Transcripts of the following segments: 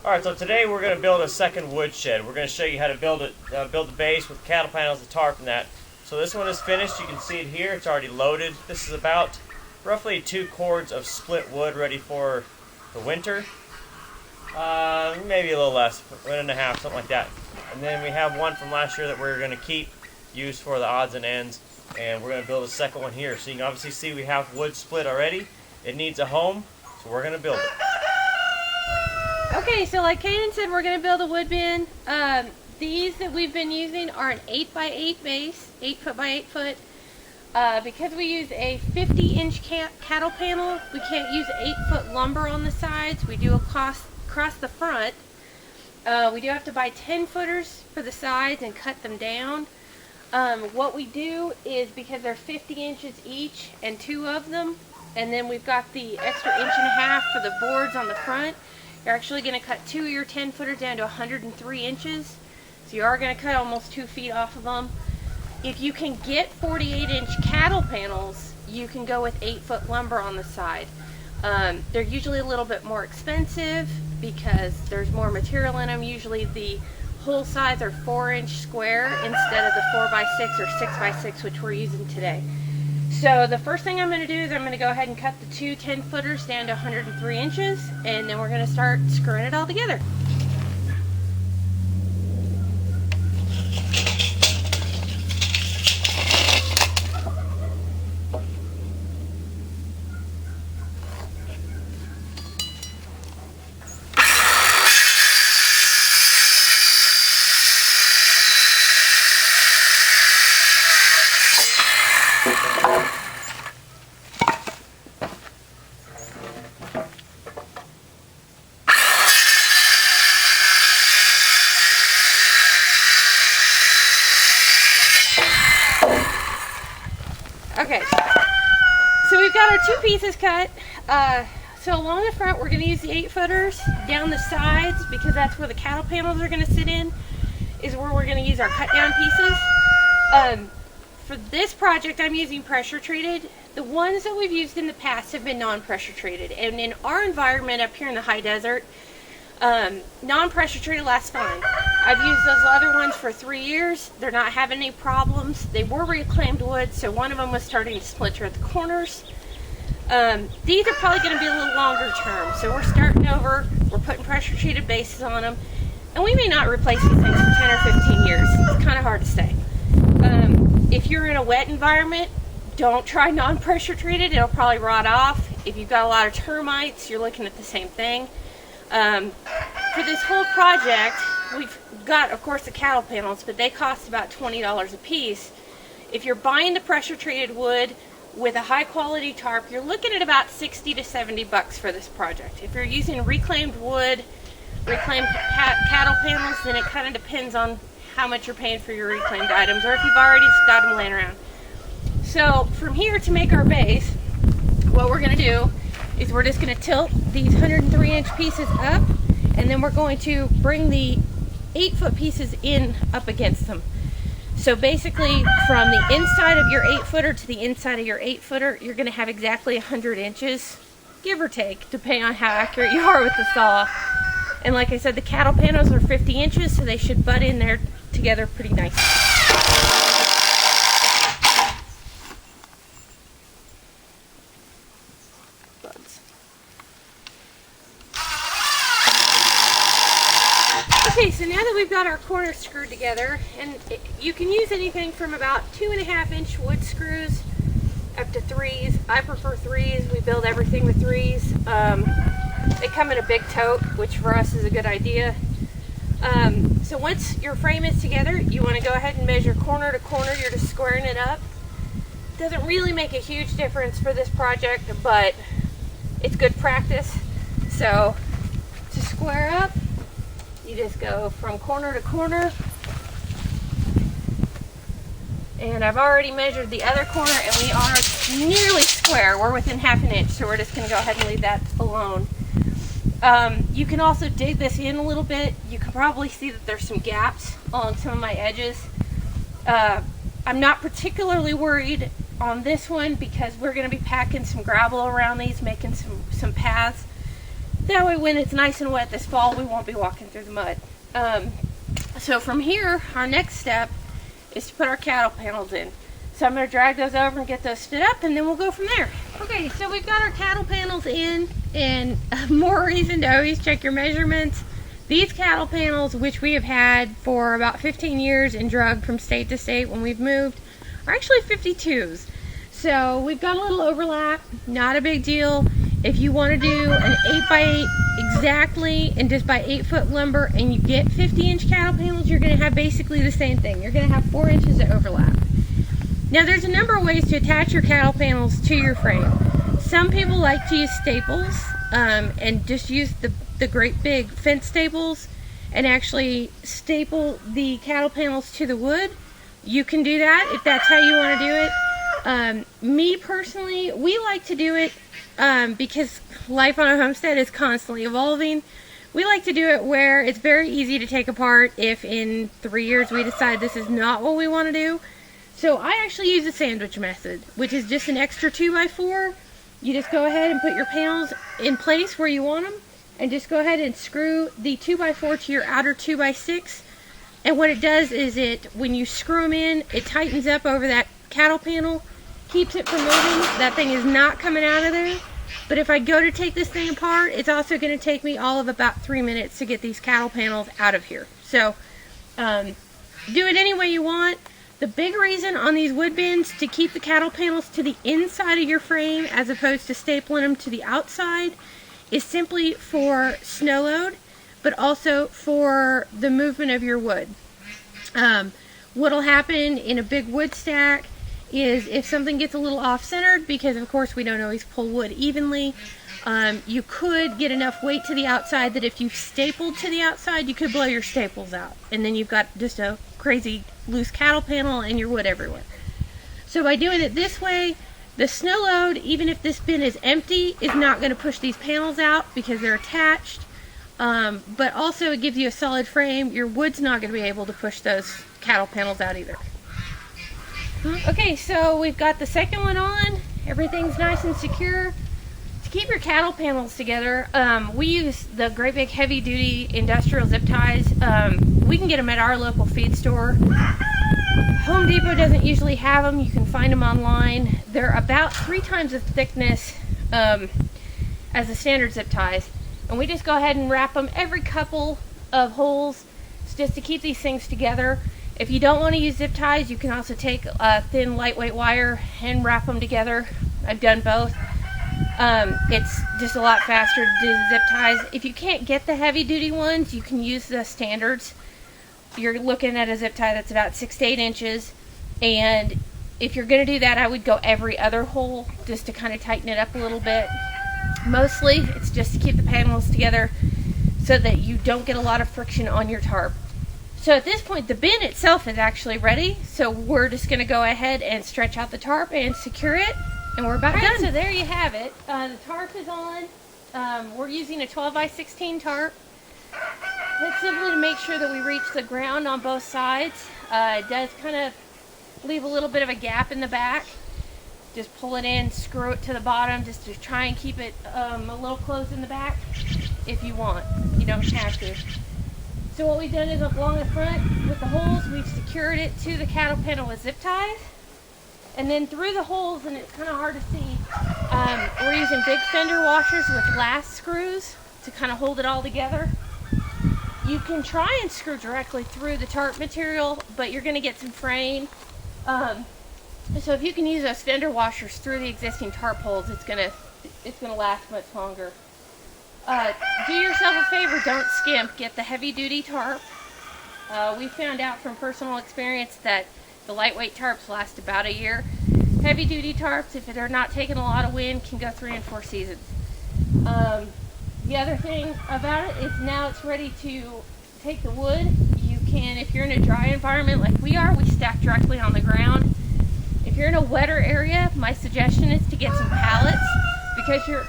Alright, so today we're going to build a second wood shed. We're going to show you how to build it, build the base with cattle panels, the tarp, and that. So this one is finished. You can see it here. It's already loaded. This is about roughly 2 cords of split wood ready for the winter. Maybe a little less, 1.5, something like that. And then we have one from last year that we're going to keep, use for the odds and ends. And we're going to build a second one here. So you can obviously see we have wood split already. It needs a home, so we're going to build it. Okay, so like Kaden said, we're going to build a wood bin. These that we've been using are an 8x8 base, 8 foot by 8 foot. Because we use a 50-inch cattle panel, we can't use 8-foot lumber on the sides. We do across the front. We do have to buy 10-footers for the sides and cut them down. What we do is, because they're 50 inches each and 2 of them, and then we've got the extra 1.5 for the boards on the front, you're actually going to cut 2 of your 10-footers down to 103 inches. So you are going to cut almost 2 feet off of them. If you can get 48-inch cattle panels, you can go with 8-foot lumber on the side. They're usually a little bit more expensive because there's more material in them. Usually the whole sides are 4-inch square instead of the 4x6 or 6x6, which we're using today. So the first thing I'm going to do is I'm going to go ahead and cut the 2 10-footers down to 103 inches, and then we're going to start screwing it all together. Okay, so we've got our 2 pieces cut. So along the front, we're going to use the 8-footers. Down the sides, because that's where the cattle panels are going to sit in, is where we're going to use our cut down pieces. For this project, I'm using pressure treated. The ones that we've used in the past have been non-pressure treated. And in our environment up here in the high desert, non-pressure treated lasts fine. I've used those other ones for 3 years. They're not having any problems. They were reclaimed wood, so one of them was starting to splinter at the corners. These are probably going to be a little longer term, so we're starting over. We're putting pressure treated bases on them, and we may not replace these things for 10 or 15 years. It's kind of hard to say. If you're in a wet environment, don't try non-pressure treated. It'll probably rot off. If you've got a lot of termites, you're looking at the same thing. For this whole project, we've got, of course, the cattle panels, but they cost about $20 a piece. If you're buying the pressure treated wood with a high quality tarp, you're looking at about 60 to 70 bucks for this project. If you're using reclaimed wood, reclaimed cattle panels, then it kind of depends on how much you're paying for your reclaimed items, or if you've already got them laying around. So from here, to make our base, what we're going to do is we're just going to tilt these 103-inch pieces up, and then we're going to bring the 8-foot pieces in up against them. So basically, from the inside of your 8-footer to the inside of your 8-footer, you're going to have exactly 100 inches, give or take, depending on how accurate you are with the saw. And like I said, the cattle panels are 50 inches, so they should butt in there together pretty nicely. Okay, so now that we've got our corners screwed together, and you can use anything from about 2.5-inch wood screws up to 3s. I prefer 3s. We build everything with 3s. They come in a big tote, which for us is a good idea. So once your frame is together, you want to go ahead and measure corner to corner. You're just squaring it up. Doesn't really make a huge difference for this project, but it's good practice. So to square up, you just go from corner to corner, and I've already measured the other corner, and we are nearly square. We're within 1/2 inch, so we're just going to go ahead and leave that alone. You can also dig this in a little bit. You can probably see that there's some gaps along some of my edges. I'm not particularly worried on this one because we're going to be packing some gravel around these, making some paths. That way when it's nice and wet this fall, we won't be walking through the mud. So from here, our next step is to put our cattle panels in. So I'm going to drag those over and get those stood up, and then we'll go from there. Okay, so we've got our cattle panels in, and more reason to always check your measurements. These cattle panels, which we have had for about 15 years and drug from state to state when we've moved, are actually 52s. So we've got a little overlap, not a big deal. If you want to do an 8x8 exactly and just buy 8-foot lumber and you get 50-inch cattle panels, you're going to have basically the same thing. You're going to have 4 inches of overlap. Now there's a number of ways to attach your cattle panels to your frame. Some people like to use staples and just use the great big fence staples and actually staple the cattle panels to the wood. You can do that if that's how you want to do it. Me personally, we like to do it because life on a homestead is constantly evolving. We like to do it where it's very easy to take apart if in 3 years we decide this is not what we want to do. So I actually use the sandwich method, which is just an extra 2x4. You just go ahead and put your panels in place where you want them, and just go ahead and screw the 2x4 to your outer 2x6. And what it does is when you screw them in, it tightens up over that cattle panel, keeps it from moving. That thing is not coming out of there. But if I go to take this thing apart, it's also going to take me all of about 3 minutes to get these cattle panels out of here. So do it any way you want. The big reason on these wood bins to keep the cattle panels to the inside of your frame as opposed to stapling them to the outside is simply for snow load, but also for the movement of your wood. What'll happen in a big wood stack is if something gets a little off-centered, because of course we don't always pull wood evenly, you could get enough weight to the outside that if you stapled to the outside, you could blow your staples out. And then you've got just a crazy loose cattle panel and your wood everywhere. So by doing it this way, the snow load, even if this bin is empty, is not going to push these panels out because they're attached. But also it gives you a solid frame. Your wood's not going to be able to push those cattle panels out either. Okay, so we've got the second one on. Everything's nice and secure. To keep your cattle panels together, we use the great big heavy duty industrial zip ties. We can get them at our local feed store. Home Depot doesn't usually have them. You can find them online. They're about 3 times the thickness as the standard zip ties. And we just go ahead and wrap them every couple of holes just to keep these things together. If you don't want to use zip ties, you can also take a thin lightweight wire and wrap them together. I've done both. It's just a lot faster to do zip ties. If you can't get the heavy duty ones, you can use the standards. You're looking at a zip tie that's about 6 to 8 inches. And if you're going to do that, I would go every other hole just to kind of tighten it up a little bit. Mostly, it's just to keep the panels together so that you don't get a lot of friction on your tarp. So at this point, the bin itself is actually ready. So we're just going to go ahead and stretch out the tarp and secure it. And we're about done. So there you have it. The tarp is on. We're using a 12x16 tarp. That's simply to make sure that we reach the ground on both sides. It does kind of leave a little bit of a gap in the back. Just pull it in, screw it to the bottom just to try and keep it a little closed in the back if you want. You don't have to. So what we've done is along the front with the holes, we've secured it to the cattle panel with zip ties. And then through the holes, and it's kind of hard to see, we're using big fender washers with last screws to kind of hold it all together. You can try and screw directly through the tarp material, but you're going to get some fraying. So if you can use those fender washers through the existing tarp holes, it's gonna last much longer. Do yourself a favor, don't skimp. Get the heavy duty tarp. We found out from personal experience that the lightweight tarps last about a year. Heavy duty tarps, if they're not taking a lot of wind, can go 3 and 4 seasons. The other thing about it is now it's ready to take the wood. You can, if you're in a dry environment like we are, we stack directly on the ground. If you're in a wetter area, my suggestion is to get some pallets because you're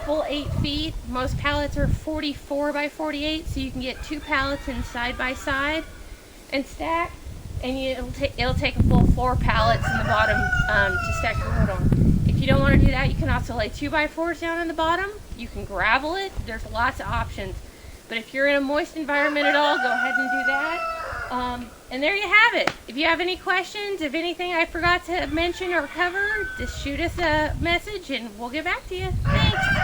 full 8 feet. Most pallets are 44 by 48, so you can get 2 pallets in side by side and stack. And it'll take a full 4 pallets in the bottom to stack your wood on. If you don't want to do that, you can also lay 2x4s down in the bottom. You can gravel it. There's lots of options. But if you're in a moist environment at all, go ahead and do that. And there you have it. If you have any questions, if anything I forgot to mention or cover, just shoot us a message and we'll get back to you. Thanks.